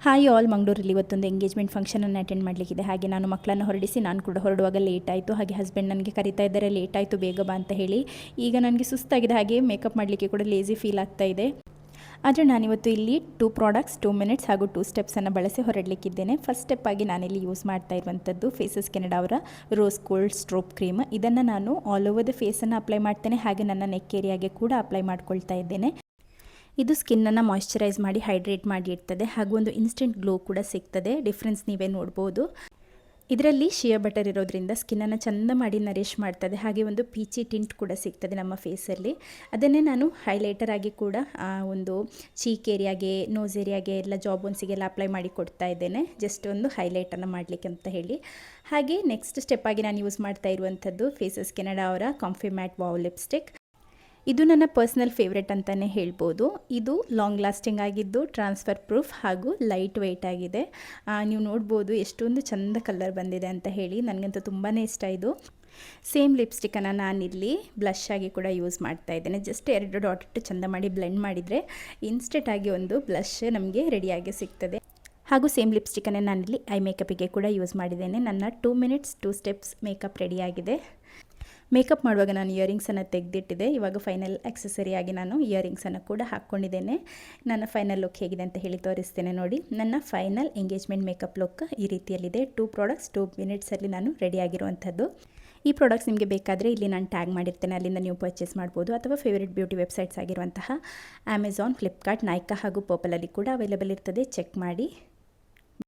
Hi all, ಮಂಗಳೂರಲ್ಲಿ ಇವತ್ತೊಂದು engagement ಫಂಕ್ಷನನ್ನು attend ಮಾಡಲಿಕ್ಕಿದೆ. ಹಾಗೆ ನಾನು ಮಕ್ಕಳನ್ನು ಹೊರಡಿಸಿ ನಾನು ಕೂಡ ಹೊರಡುವಾಗ ಲೇಟ್ ಆಯಿತು. ಹಾಗೆ ಹಸ್ಬೆಂಡ್ ನನಗೆ ಕರಿತಾ ಇದ್ದಾರೆ, ಲೇಟ್ ಆಯಿತು ಬೇಗ ಬಾ ಅಂತ ಹೇಳಿ. ಈಗ ನನಗೆ ಸುಸ್ತಾಗಿದೆ, ಹಾಗೆ ಮೇಕಪ್ ಮಾಡಲಿಕ್ಕೆ ಕೂಡ ಲೇಸಿ ಫೀಲ್ ಆಗ್ತಾ ಇದೆ. ಆದರೆ ನಾನಿವತ್ತು ಇಲ್ಲಿ 2 ಪ್ರಾಡಕ್ಟ್ಸ್ 2 ಮಿನಿಟ್ಸ್ ಹಾಗೂ 2 ಸ್ಟೆಪ್ಸನ್ನು ಬಳಸಿ ಹೊರಡಲಿಕ್ಕಿದ್ದೇನೆ. ಫಸ್ಟ್ ಸ್ಟೆಪ್ ಆಗಿ ನಾನಿಲ್ಲಿ ಯೂಸ್ ಮಾಡ್ತಾ ಇರುವಂಥದ್ದು ಫೇಸಸ್ ಕೆನಡಾ ಅವರ ರೋಸ್ ಗೋಲ್ಡ್ ಸ್ಟ್ರೋಪ್ ಕ್ರೀಮ್. ಇದನ್ನು ನಾನು ಆಲ್ ಓವರ್ ದ ಫೇಸನ್ನು ಅಪ್ಲೈ ಮಾಡ್ತೇನೆ, ಹಾಗೆ ನನ್ನ ನೆಕ್ ಏರಿಯಾಗೆ ಕೂಡ ಅಪ್ಲೈ ಮಾಡ್ಕೊಳ್ತಾ ಇದ್ದೇನೆ. ಇದು ಸ್ಕಿನ್ನನ್ನು ಮಾಯ್ಶ್ಚರೈಸ್ ಮಾಡಿ ಹೈಡ್ರೇಟ್ ಮಾಡಿ ಇಡ್ತದೆ, ಹಾಗೂ ಒಂದು ಇನ್ಸ್ಟೆಂಟ್ ಗ್ಲೋ ಕೂಡ ಸಿಗ್ತದೆ. ಡಿಫ್ರೆನ್ಸ್ ನೀವೇ ನೋಡ್ಬೋದು. ಇದರಲ್ಲಿ ಶಿಯಾ ಬಟರ್ ಇರೋದ್ರಿಂದ ಸ್ಕಿನ್ನನ್ನು ಚೆಂದ ಮಾಡಿ ನರಿಶ್ ಮಾಡ್ತದೆ, ಹಾಗೆ ಒಂದು ಪೀಚಿ ಟಿಂಟ್ ಕೂಡ ಸಿಗ್ತದೆ ನಮ್ಮ ಫೇಸಲ್ಲಿ. ಅದನ್ನೇ ನಾನು ಹೈಲೈಟರ್ ಆಗಿ ಕೂಡ ಒಂದು ಚೀಕ್ ಏರಿಯಾಗೆ, ನೋಸ್ ಏರಿಯಾಗೆ ಎಲ್ಲ ಜಾಬ್ ಬೋನ್ಸಿಗೆಲ್ಲ ಅಪ್ಲೈ ಮಾಡಿ ಕೊಡ್ತಾ ಇದ್ದೇನೆ, ಜಸ್ಟ್ ಒಂದು ಹೈಲೈಟನ್ನು ಮಾಡಲಿಕ್ಕೆ ಅಂತ ಹೇಳಿ. ಹಾಗೆ ನೆಕ್ಸ್ಟ್ ಸ್ಟೆಪ್ ಆಗಿ ನಾನು ಯೂಸ್ ಮಾಡ್ತಾ ಇರುವಂಥದ್ದು ಫೇಸಸ್ ಕೆನಡಾ ಅವರ ಕಾಂಫಿ ಮ್ಯಾಟ್ ವಾವ್ ಲಿಪ್ಸ್ಟಿಕ್. ಇದು ನನ್ನ ಪರ್ಸ್ನಲ್ ಫೇವ್ರೆಟ್ ಅಂತಲೇ ಹೇಳ್ಬೋದು. ಇದು ಲಾಂಗ್ ಲಾಸ್ಟಿಂಗ್ ಆಗಿದ್ದು, ಟ್ರಾನ್ಸ್ಫರ್ ಪ್ರೂಫ್ ಹಾಗೂ ಲೈಟ್ ವೆಯ್ಟ್ ಆಗಿದೆ. ನೀವು ನೋಡ್ಬೋದು ಎಷ್ಟೊಂದು ಚೆಂದ ಕಲರ್ ಬಂದಿದೆ ಅಂತ ಹೇಳಿ. ನನಗಂತೂ ತುಂಬಾ ಇಷ್ಟ ಇದು. ಸೇಮ್ ಲಿಪ್ಸ್ಟಿಕ್ಕನ್ನು ನಾನಿಲ್ಲಿ ಬ್ಲಷ್ ಆಗಿ ಕೂಡ ಯೂಸ್ ಮಾಡ್ತಾ ಇದ್ದೇನೆ. ಜಸ್ಟ್ 2 ಡಾಟ್ ಇಟ್ಟು ಚೆಂದ ಮಾಡಿ ಬ್ಲೆಂಡ್ ಮಾಡಿದರೆ ಇನ್ಸ್ಟೆಂಟ್ ಆಗಿ ಒಂದು ಬ್ಲಷ್ ನಮಗೆ ರೆಡಿಯಾಗಿ ಸಿಗ್ತದೆ. ಹಾಗೂ ಸೇಮ್ ಲಿಪ್ಸ್ಟಿಕ್ಕನ್ನೇ ನಾನಿಲ್ಲಿ ಐ ಮೇಕಪ್ಪಿಗೆ ಕೂಡ ಯೂಸ್ ಮಾಡಿದ್ದೇನೆ. ನನ್ನ 2 ಮಿನಿಟ್ಸ್ 2 ಸ್ಟೆಪ್ಸ್ ಮೇಕಪ್ ರೆಡಿಯಾಗಿದೆ. ಮೇಕಪ್ ಮಾಡುವಾಗ ನಾನು ಇಯರಿಂಗ್ಸನ್ನು ತೆಗೆದಿಟ್ಟಿದ್ದೆ. ಇವಾಗ ಫೈನಲ್ ಆಕ್ಸೆಸರಿಯಾಗಿ ನಾನು ಇಯರಿಂಗ್ಸನ್ನು ಕೂಡ ಹಾಕ್ಕೊಂಡಿದ್ದೇನೆ. ನನ್ನ ಫೈನಲ್ ಲುಕ್ ಹೇಗಿದೆ ಅಂತ ಹೇಳಿ ತೋರಿಸ್ತೇನೆ ನೋಡಿ. ನನ್ನ ಫೈನಲ್ ಎಂಗೇಜ್ಮೆಂಟ್ ಮೇಕಪ್ ಲುಕ್ ಈ ರೀತಿಯಲ್ಲಿದೆ. 2 ಪ್ರಾಡಕ್ಟ್ಸ್ 2 ಮಿನಿಟ್ಸಲ್ಲಿ ನಾನು ರೆಡಿಯಾಗಿರುವಂಥದ್ದು. ಈ ಪ್ರಾಡಕ್ಟ್ಸ್ ನಿಮಗೆ ಬೇಕಾದರೆ ಇಲ್ಲಿ ನಾನು ಟ್ಯಾಗ್ ಮಾಡಿರ್ತೇನೆ, ಅಲ್ಲಿಂದ ನೀವು ಪರ್ಚೇಸ್ ಮಾಡ್ಬೋದು. ಅಥವಾ ಫೇವ್ರೆಟ್ ಬ್ಯೂಟಿ ವೆಬ್ಸೈಟ್ಸ್ ಆಗಿರುವಂತಹ ಅಮೆಝಾನ್, ಫ್ಲಿಪ್ಕಾರ್ಟ್, ನೈಕಾ ಹಾಗೂ ಪರ್ಪಲಲ್ಲಿ ಕೂಡ ಅವೈಲೇಬಲ್ ಇರ್ತದೆ. ಚೆಕ್ ಮಾಡಿ.